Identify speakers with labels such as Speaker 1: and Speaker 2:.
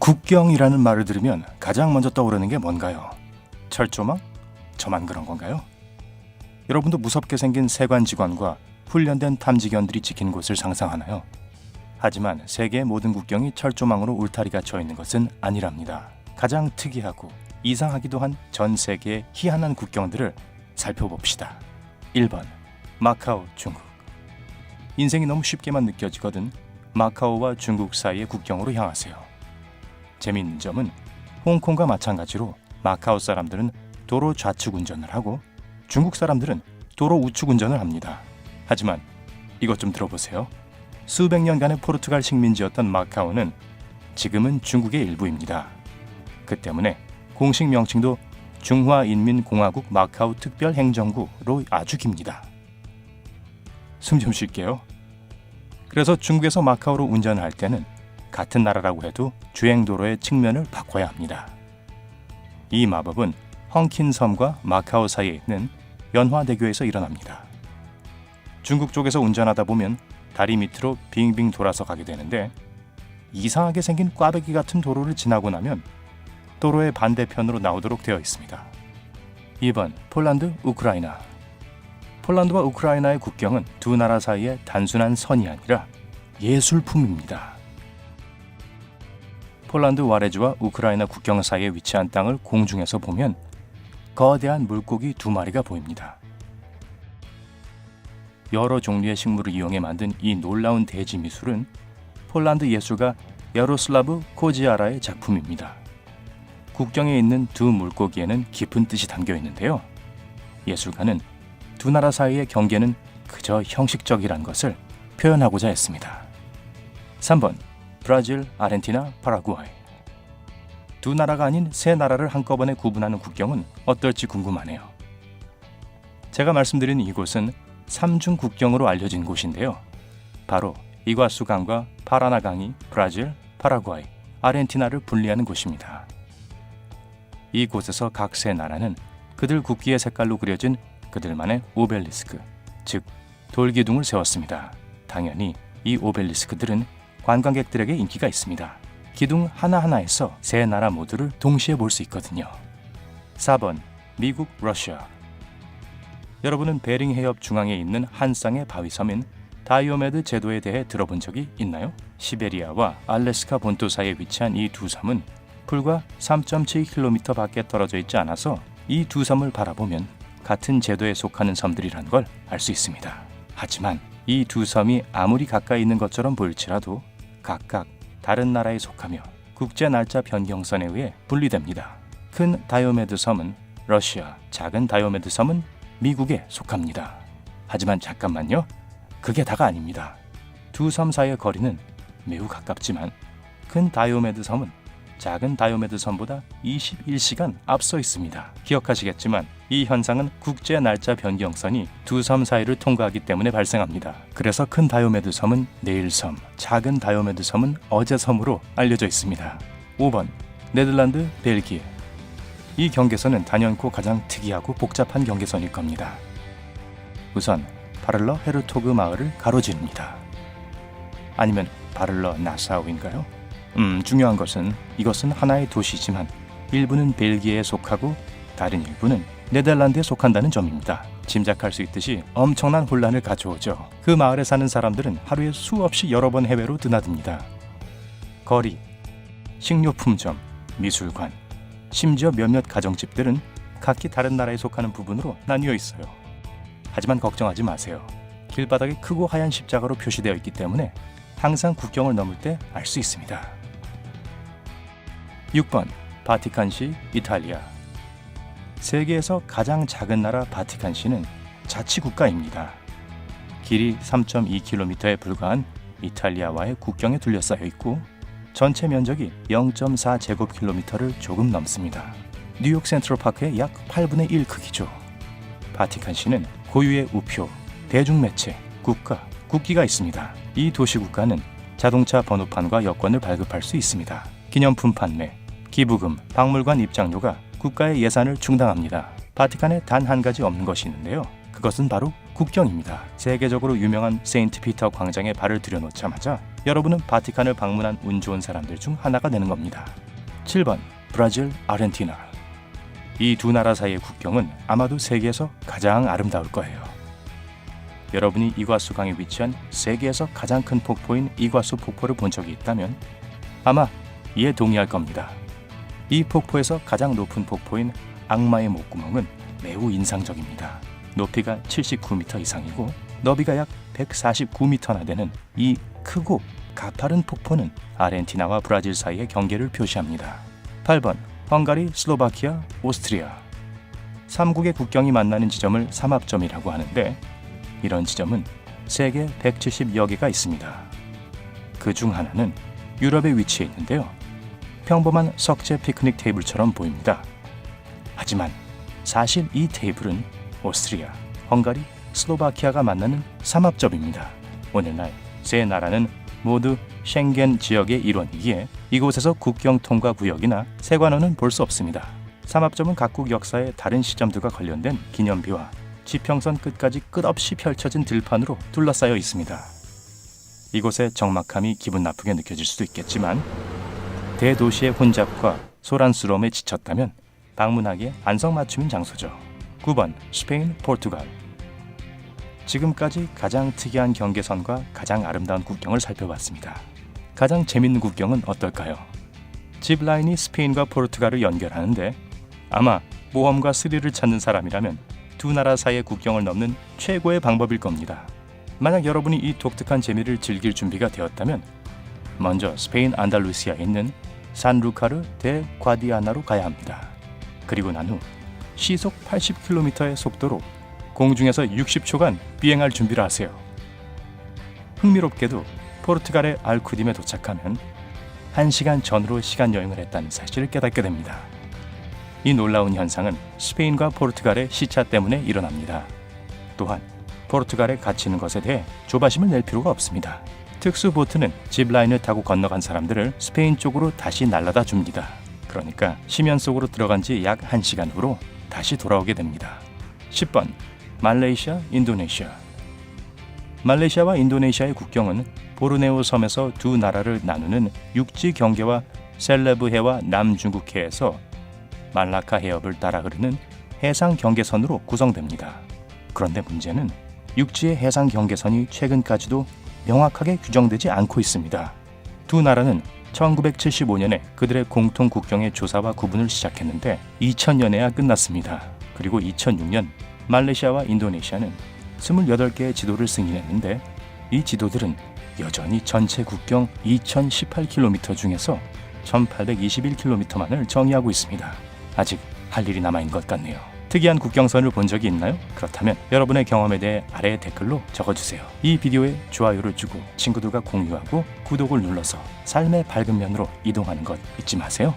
Speaker 1: 국경이라는 말을 들으면 가장 먼저 떠오르는 게 뭔가요? 철조망? 저만 그런 건가요? 여러분도 무섭게 생긴 세관직원과 훈련된 탐지견들이 지킨 곳을 상상하나요? 하지만 세계의 모든 국경이 철조망으로 울타리가 쳐 있는 것은 아니랍니다. 가장 특이하고 이상하기도 한 전 세계의 희한한 국경들을 살펴봅시다. 1번 마카오, 중국. 인생이 너무 쉽게만 느껴지거든 마카오와 중국 사이의 국경으로 향하세요. 재미있는 점은 홍콩과 마찬가지로 마카오 사람들은 도로 좌측 운전을 하고 중국 사람들은 도로 우측 운전을 합니다. 하지만 이것 좀 들어보세요. 수백 년간의 포르투갈 식민지였던 마카오는 지금은 중국의 일부입니다. 그 때문에 공식 명칭도 중화인민공화국 마카오 특별행정구로 아주 깁니다. 숨 좀 쉴게요. 그래서 중국에서 마카오로 운전할 때는 같은 나라라고 해도 주행도로의 측면을 바꿔야 합니다. 이 마법은 헝킨 섬과 마카오 사이에 있는 연화대교에서 일어납니다. 중국 쪽에서 운전하다 보면 다리 밑으로 빙빙 돌아서 가게 되는데 이상하게 생긴 꽈배기 같은 도로를 지나고 나면 도로의 반대편으로 나오도록 되어 있습니다. 2번 폴란드, 우크라이나. 폴란드와 우크라이나의 국경은 두 나라 사이의 단순한 선이 아니라 예술품입니다. 폴란드 와레주와 우크라이나 국경 사이에 위치한 땅을 공중에서 보면 거대한 물고기 두 마리가 보입니다. 여러 종류의 식물을 이용해 만든 이 놀라운 대지 미술은 폴란드 예술가 야로슬라브 코지아라의 작품입니다. 국경에 있는 두 물고기에는 깊은 뜻이 담겨 있는데요. 예술가는 두 나라 사이의 경계는 그저 형식적이란 것을 표현하고자 했습니다. 3번 브라질, 아르헨티나, 파라과이. 두 나라가 아닌 세 나라를 한꺼번에 구분하는 국경은 어떨지 궁금하네요. 제가 말씀드린 이곳은 삼중 국경으로 알려진 곳인데요. 바로 이과수 강과 파라나 강이 브라질, 파라과이, 아르헨티나를 분리하는 곳입니다. 이곳에서 각 세 나라는 그들 국기의 색깔로 그려진 그들만의 오벨리스크, 즉 돌기둥을 세웠습니다. 당연히 이 오벨리스크들은 관광객들에게 인기가 있습니다. 기둥 하나하나에서 세 나라 모두를 동시에 볼 수 있거든요. 4번 미국, 러시아. 여러분은 베링 해협 중앙에 있는 한 쌍의 바위섬인 다이오메드 제도에 대해 들어본 적이 있나요? 시베리아와 알래스카 본토 사이에 위치한 이 두 섬은 불과 3.7km 밖에 떨어져 있지 않아서 이 두 섬을 바라보면 같은 제도에 속하는 섬들이란 걸 알 수 있습니다. 하지만 이 두 섬이 아무리 가까이 있는 것처럼 보일지라도 각각 다른 나라에 속하며 국제 날짜 변경선에 의해 분리됩니다. 큰 다이오메드 섬은 러시아, 작은 다이오메드 섬은 미국에 속합니다. 하지만 잠깐만요. 그게 다가 아닙니다. 두 섬 사이의 거리는 매우 가깝지만 큰 다이오메드 섬은 작은 다이오메드 섬보다 21시간 앞서 있습니다. 기억하시겠지만 이 현상은 국제 날짜 변경선이 두 섬 사이를 통과하기 때문에 발생합니다. 그래서 큰 다이오메드 섬은 내일 섬, 작은 다이오메드 섬은 어제 섬으로 알려져 있습니다. 5번 네덜란드, 벨기에. 이 경계선은 단연코 가장 특이하고 복잡한 경계선일 겁니다. 우선 바를러 헤르토그 마을을 가로지릅니다. 아니면 바를러 나사우인가요? 중요한 것은 이것은 하나의 도시지만 일부는 벨기에에 속하고 다른 일부는 네덜란드에 속한다는 점입니다. 짐작할 수 있듯이 엄청난 혼란을 가져오죠. 그 마을에 사는 사람들은 하루에 수없이 여러 번 해외로 드나듭니다. 거리, 식료품점, 미술관, 심지어 몇몇 가정집들은 각기 다른 나라에 속하는 부분으로 나뉘어 있어요. 하지만 걱정하지 마세요. 길바닥에 크고 하얀 십자가로 표시되어 있기 때문에 항상 국경을 넘을 때 알 수 있습니다. 6번 바티칸시, 이탈리아. 세계에서 가장 작은 나라 바티칸시는 자치국가입니다. 길이 3.2km에 불과한 이탈리아와의 국경에 둘러싸여 있고 전체 면적이 0.4제곱킬로미터를 조금 넘습니다. 뉴욕 센트럴파크의 약 8분의 1 크기죠. 바티칸시는 고유의 우표, 대중매체, 국가, 국기가 있습니다. 이 도시국가는 자동차 번호판과 여권을 발급할 수 있습니다. 기념품 판매, 기부금, 박물관 입장료가 국가의 예산을 충당합니다. 바티칸에 단 한 가지 없는 것이 있는데요. 그것은 바로 국경입니다. 세계적으로 유명한 세인트 피터 광장에 발을 들여놓자마자 여러분은 바티칸을 방문한 운 좋은 사람들 중 하나가 되는 겁니다. 7번 브라질, 아르헨티나. 이 두 나라 사이의 국경은 아마도 세계에서 가장 아름다울 거예요. 여러분이 이과수 강에 위치한 세계에서 가장 큰 폭포인 이과수 폭포를 본 적이 있다면 아마 이에 동의할 겁니다. 이 폭포에서 가장 높은 폭포인 악마의 목구멍은 매우 인상적입니다. 높이가 79m 이상이고 너비가 약 149m나 되는 이 크고 가파른 폭포는 아르헨티나와 브라질 사이의 경계를 표시합니다. 8번 헝가리, 슬로바키아, 오스트리아. 3국의 국경이 만나는 지점을 삼합점이라고 하는데 이런 지점은 세계 170여 개가 있습니다. 그 중 하나는 유럽에 위치해 있는데요. 평범한 석재 피크닉 테이블처럼 보입니다. 하지만 사실 이 테이블은 오스트리아, 헝가리, 슬로바키아가 만나는 삼합점입니다. 오늘날 세 나라는 모두 쉥겐 지역의 일원이기에 이곳에서 국경 통과 구역이나 세관원은 볼 수 없습니다. 삼합점은 각국 역사의 다른 시점들과 관련된 기념비와 지평선 끝까지 끝없이 펼쳐진 들판으로 둘러싸여 있습니다. 이곳의 적막함이 기분 나쁘게 느껴질 수도 있겠지만 대도시의 혼잡과 소란스러움에 지쳤다면 방문하기에 안성맞춤인 장소죠. 9번 스페인, 포르투갈. 지금까지 가장 특이한 경계선과 가장 아름다운 국경을 살펴봤습니다. 가장 재밌는 국경은 어떨까요? 짚라인이 스페인과 포르투갈을 연결하는데 아마 모험과 스릴을 찾는 사람이라면 두 나라 사이의 국경을 넘는 최고의 방법일 겁니다. 만약 여러분이 이 독특한 재미를 즐길 준비가 되었다면 먼저 스페인 안달루시아에 있는 산루카르 데 과디아나로 가야 합니다. 그리고 난 후 시속 80km의 속도로 공중에서 60초간 비행할 준비를 하세요. 흥미롭게도 포르투갈의 알쿠딤에 도착하면 1시간 전으로 시간여행을 했다는 사실을 깨닫게 됩니다. 이 놀라운 현상은 스페인과 포르투갈의 시차 때문에 일어납니다. 또한 포르투갈에 갇히는 것에 대해 조바심을 낼 필요가 없습니다. 특수 보트는 짚라인을 타고 건너간 사람들을 스페인 쪽으로 다시 날라다 줍니다. 그러니까 심연 속으로 들어간 지 약 1시간 후로 다시 돌아오게 됩니다. 10번 말레이시아, 인도네시아. 말레이시아와 인도네시아의 국경은 보르네오 섬에서 두 나라를 나누는 육지 경계와 셀레브해와 남중국해에서 말라카 해협을 따라 흐르는 해상 경계선으로 구성됩니다. 그런데 문제는 육지의 해상 경계선이 최근까지도 명확하게 규정되지 않고 있습니다. 두 나라는 1975년에 그들의 공통 국경의 조사와 구분을 시작했는데 2000년에야 끝났습니다. 그리고 2006년 말레이시아와 인도네시아는 28개의 지도를 승인했는데 이 지도들은 여전히 전체 국경 2018km 중에서 1821km만을 정의하고 있습니다. 아직 할 일이 남아있는 것 같네요. 특이한 국경선을 본 적이 있나요? 그렇다면 여러분의 경험에 대해 아래의 댓글로 적어주세요. 이 비디오에 좋아요를 주고 친구들과 공유하고 구독을 눌러서 삶의 밝은 면으로 이동하는 것 잊지 마세요.